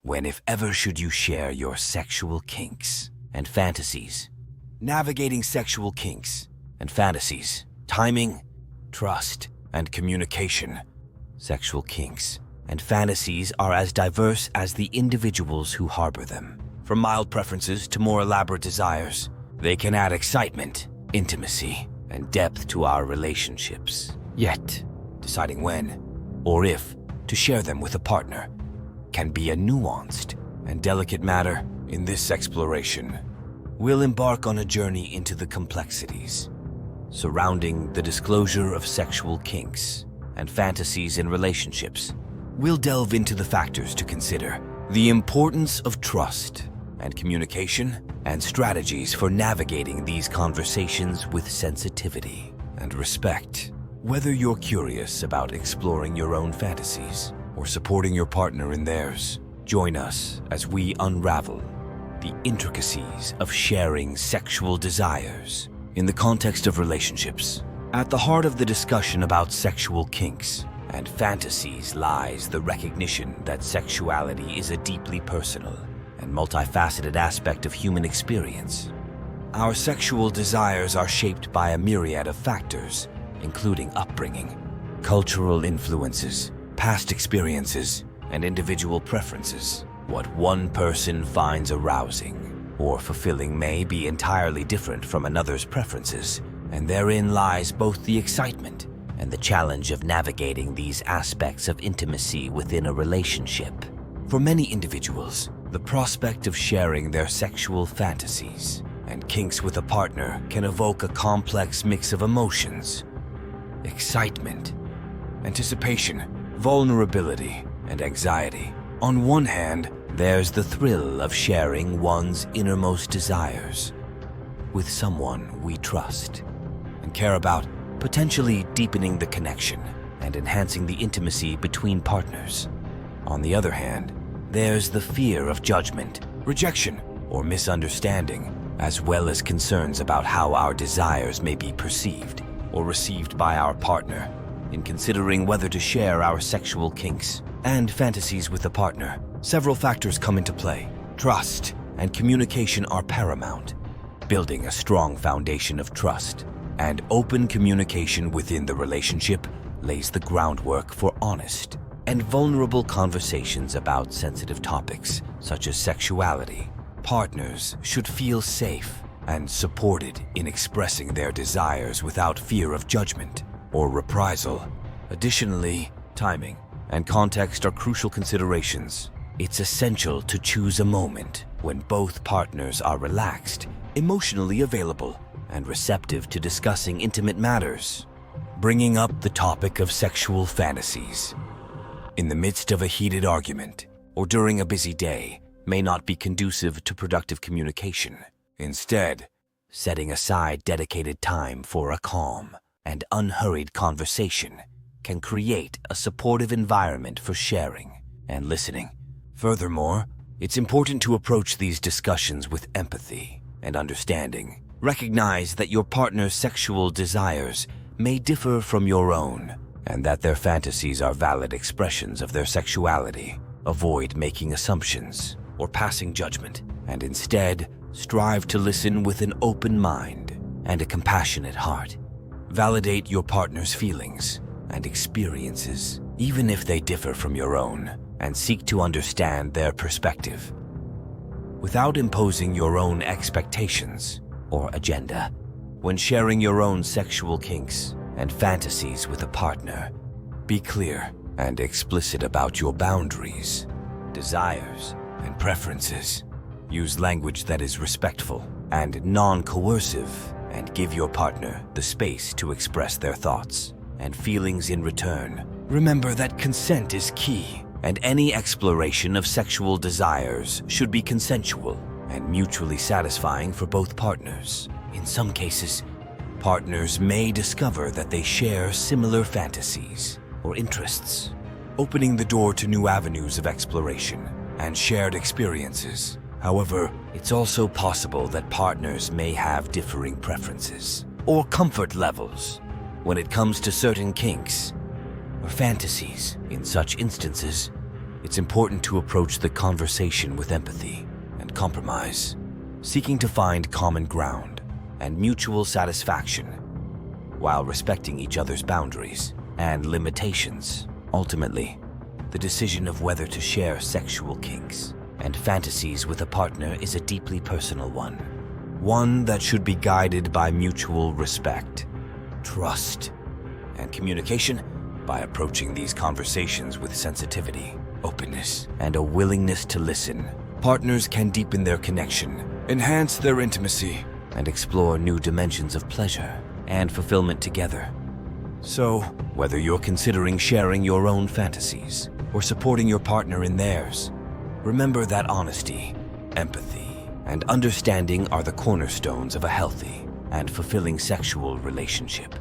When, if ever, should you share your sexual kinks and fantasies? Navigating sexual kinks and fantasies. Timing, trust, and communication. Sexual kinks and fantasies are as diverse as the individuals who harbor them. From mild preferences to more elaborate desires, they can add excitement, intimacy, and depth to our relationships. Yet, deciding when or if to share them with a partner can be a nuanced and delicate matter. In this exploration, we'll embark on a journey into the complexities surrounding the disclosure of sexual kinks and fantasies in relationships. We'll delve into the factors to consider, the importance of trust and communication, and strategies for navigating these conversations with sensitivity and respect. Whether you're curious about exploring your own fantasies or supporting your partner in theirs, join us as we unravel the intricacies of sharing sexual desires in the context of relationships. At the heart of the discussion about sexual kinks and fantasies lies the recognition that sexuality is a deeply personal and multifaceted aspect of human experience. Our sexual desires are shaped by a myriad of factors, including upbringing, cultural influences, past experiences, and individual preferences. What one person finds arousing or fulfilling may be entirely different from another's preferences, and therein lies both the excitement and the challenge of navigating these aspects of intimacy within a relationship. For many individuals, the prospect of sharing their sexual fantasies and kinks with a partner can evoke a complex mix of emotions: excitement, anticipation, vulnerability, and anxiety. On one hand, there's the thrill of sharing one's innermost desires with someone we trust and care about, potentially deepening the connection and enhancing the intimacy between partners. On the other hand, there's the fear of judgment, rejection, or misunderstanding, as well as concerns about how our desires may be perceived or received by our partner. In considering whether to share our sexual kinks and fantasies with a partner, several factors come into play. Trust and communication are paramount. Building a strong foundation of trust and open communication within the relationship lays the groundwork for honest and vulnerable conversations about sensitive topics such as sexuality. Partners should feel safe and supported in expressing their desires without fear of judgment or reprisal. Additionally, timing and context are crucial considerations. It's essential to choose a moment when both partners are relaxed, emotionally available, and receptive to discussing intimate matters. Bringing up the topic of sexual fantasies in the midst of a heated argument or during a busy day may not be conducive to productive communication. Instead, setting aside dedicated time for a calm and unhurried conversation can create a supportive environment for sharing and listening. Furthermore, it's important to approach these discussions with empathy and understanding. Recognize that your partner's sexual desires may differ from your own, and that their fantasies are valid expressions of their sexuality. Avoid making assumptions or passing judgment, and instead strive to listen with an open mind and a compassionate heart. Validate your partner's feelings and experiences, even if they differ from your own, and seek to understand their perspective without imposing your own expectations or agenda. When sharing your own sexual kinks and fantasies with a partner, be clear and explicit about your boundaries, desires, and preferences. Use language that is respectful and non-coercive, and give your partner the space to express their thoughts and feelings in return. Remember that consent is key, and any exploration of sexual desires should be consensual and mutually satisfying for both partners. In some cases, partners may discover that they share similar fantasies or interests, opening the door to new avenues of exploration and shared experiences. However, it's also possible that partners may have differing preferences or comfort levels when it comes to certain kinks or fantasies. In such instances, it's important to approach the conversation with empathy and compromise, seeking to find common ground and mutual satisfaction while respecting each other's boundaries and limitations. Ultimately, the decision of whether to share sexual kinks and fantasies with a partner is a deeply personal one that should be guided by mutual respect, trust, and communication. By approaching these conversations with sensitivity, openness, and a willingness to listen, partners can deepen their connection, enhance their intimacy, and explore new dimensions of pleasure and fulfillment together. So, whether you're considering sharing your own fantasies or supporting your partner in theirs, remember that honesty, empathy, and understanding are the cornerstones of a healthy and fulfilling sexual relationship.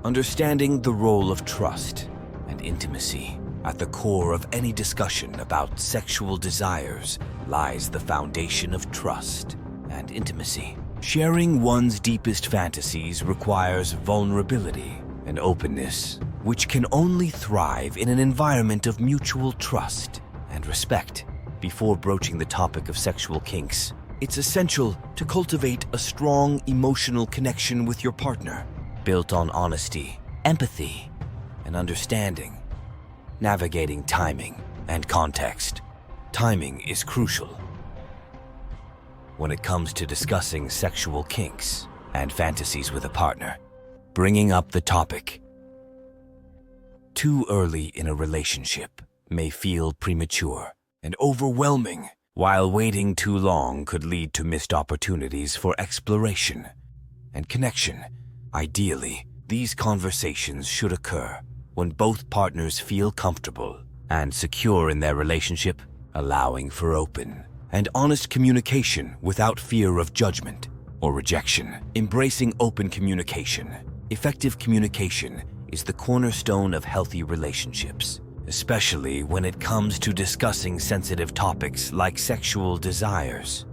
Understanding the role of trust and intimacy at the core of any discussion about sexual desires lies the foundation of trust and intimacy. Sharing one's deepest fantasies requires vulnerability and openness, which can only thrive in an environment of mutual trust and respect. Before broaching the topic of sexual kinks, it's essential to cultivate a strong emotional connection with your partner, built on honesty, empathy, and understanding. Navigating timing and context. Timing is crucial when it comes to discussing sexual kinks and fantasies with a partner. Bringing up the topic too early in a relationship may feel premature and overwhelming, while waiting too long could lead to missed opportunities for exploration and connection. Ideally, these conversations should occur when both partners feel comfortable and secure in their relationship, allowing for open and honest communication without fear of judgment or rejection. Embracing open communication. Effective communication is the cornerstone of healthy relationships, especially when it comes to discussing sensitive topics like sexual desires.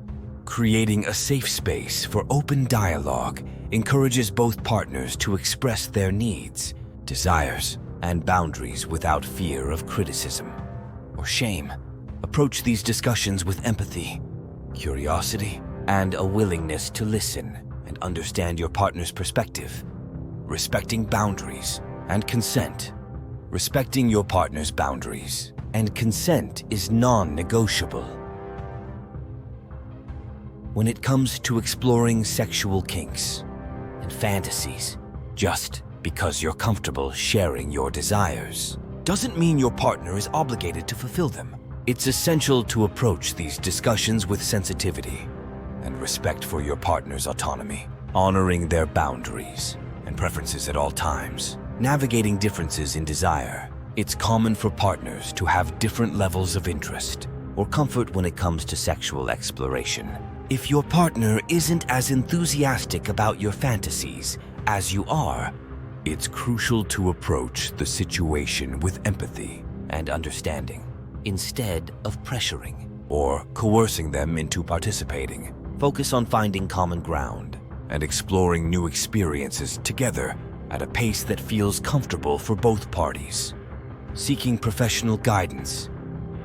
Creating a safe space for open dialogue encourages both partners to express their needs, desires, and boundaries without fear of criticism or shame. Approach these discussions with empathy, curiosity, and a willingness to listen and understand your partner's perspective. Respecting boundaries and consent. Respecting your partner's boundaries and consent is non-negotiable when it comes to exploring sexual kinks and fantasies. Just because you're comfortable sharing your desires doesn't mean your partner is obligated to fulfill them. It's essential to approach these discussions with sensitivity and respect for your partner's autonomy, honoring their boundaries and preferences at all times. Navigating differences in desire. It's common for partners to have different levels of interest or comfort when it comes to sexual exploration. If your partner isn't as enthusiastic about your fantasies as you are, it's crucial to approach the situation with empathy and understanding, instead of pressuring or coercing them into participating. Focus on finding common ground and exploring new experiences together at a pace that feels comfortable for both parties. Seeking professional guidance,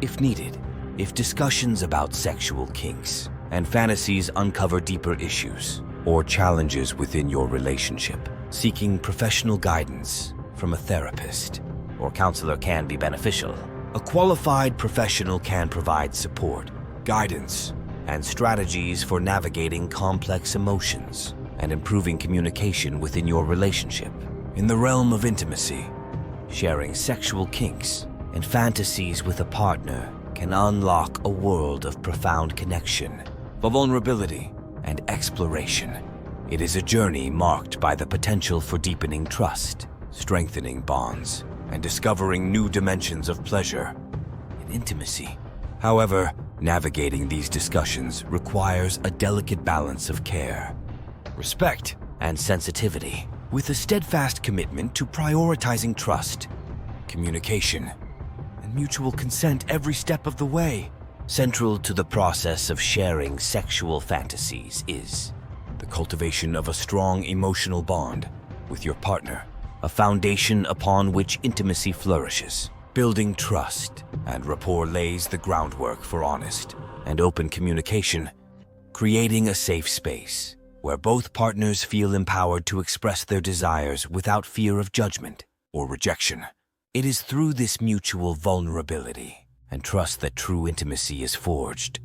if needed. If discussions about sexual kinks and fantasies uncover deeper issues or challenges within your relationship, seeking professional guidance from a therapist or counselor can be beneficial. A qualified professional can provide support, guidance, and strategies for navigating complex emotions and improving communication within your relationship. In the realm of intimacy, sharing sexual kinks and fantasies with a partner can unlock a world of profound connection, vulnerability, and exploration. It is a journey marked by the potential for deepening trust, strengthening bonds, and discovering new dimensions of pleasure and intimacy. However, navigating these discussions requires a delicate balance of care, respect, and sensitivity, with a steadfast commitment to prioritizing trust, communication, and mutual consent every step of the way. Central to the process of sharing sexual fantasies is the cultivation of a strong emotional bond with your partner, a foundation upon which intimacy flourishes. Building trust and rapport lays the groundwork for honest and open communication, creating a safe space where both partners feel empowered to express their desires without fear of judgment or rejection. It is through this mutual vulnerability and trust that true intimacy is forged,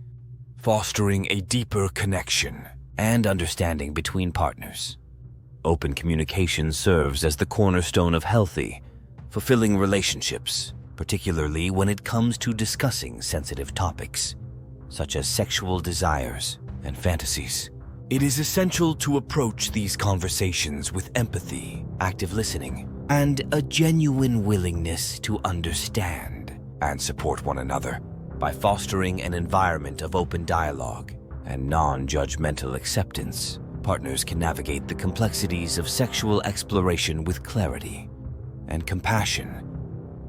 fostering a deeper connection and understanding between partners. Open communication serves as the cornerstone of healthy, fulfilling relationships, particularly when it comes to discussing sensitive topics, such as sexual desires and fantasies. It is essential to approach these conversations with empathy, active listening, and a genuine willingness to understand and support one another. By fostering an environment of open dialogue and non-judgmental acceptance, partners can navigate the complexities of sexual exploration with clarity and compassion.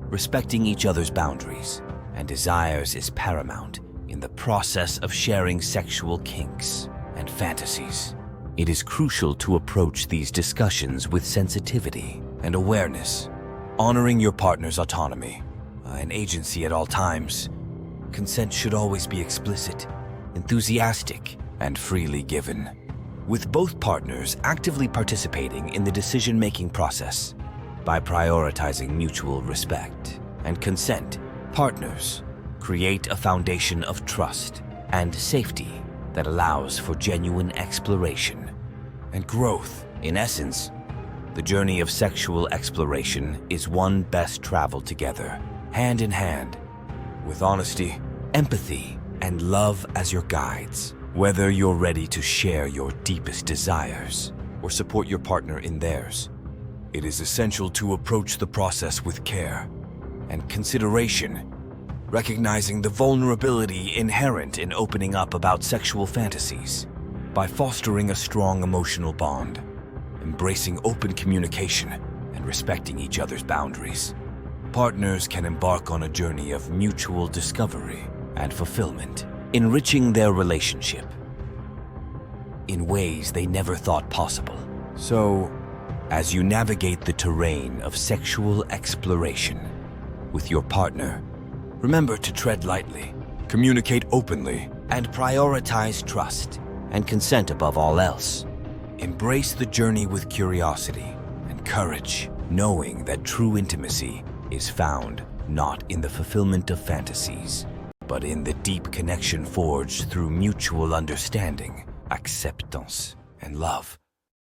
Respecting each other's boundaries and desires is paramount in the process of sharing sexual kinks and fantasies. It is crucial to approach these discussions with sensitivity and awareness, honoring your partner's autonomy and agency at all times. Consent should always be explicit, enthusiastic, and freely given, with both partners actively participating in the decision-making process. By prioritizing mutual respect and consent, partners create a foundation of trust and safety that allows for genuine exploration and growth. In essence, the journey of sexual exploration is one best traveled together, hand in hand, with honesty, empathy, and love as your guides. Whether you're ready to share your deepest desires or support your partner in theirs, it is essential to approach the process with care and consideration, recognizing the vulnerability inherent in opening up about sexual fantasies. By fostering a strong emotional bond, embracing open communication, and respecting each other's boundaries, partners can embark on a journey of mutual discovery and fulfillment, enriching their relationship in ways they never thought possible. So, as you navigate the terrain of sexual exploration with your partner, remember to tread lightly, communicate openly, and prioritize trust and consent above all else. Embrace the journey with curiosity and courage, knowing that true intimacy is found not in the fulfillment of fantasies, but in the deep connection forged through mutual understanding, acceptance, and love.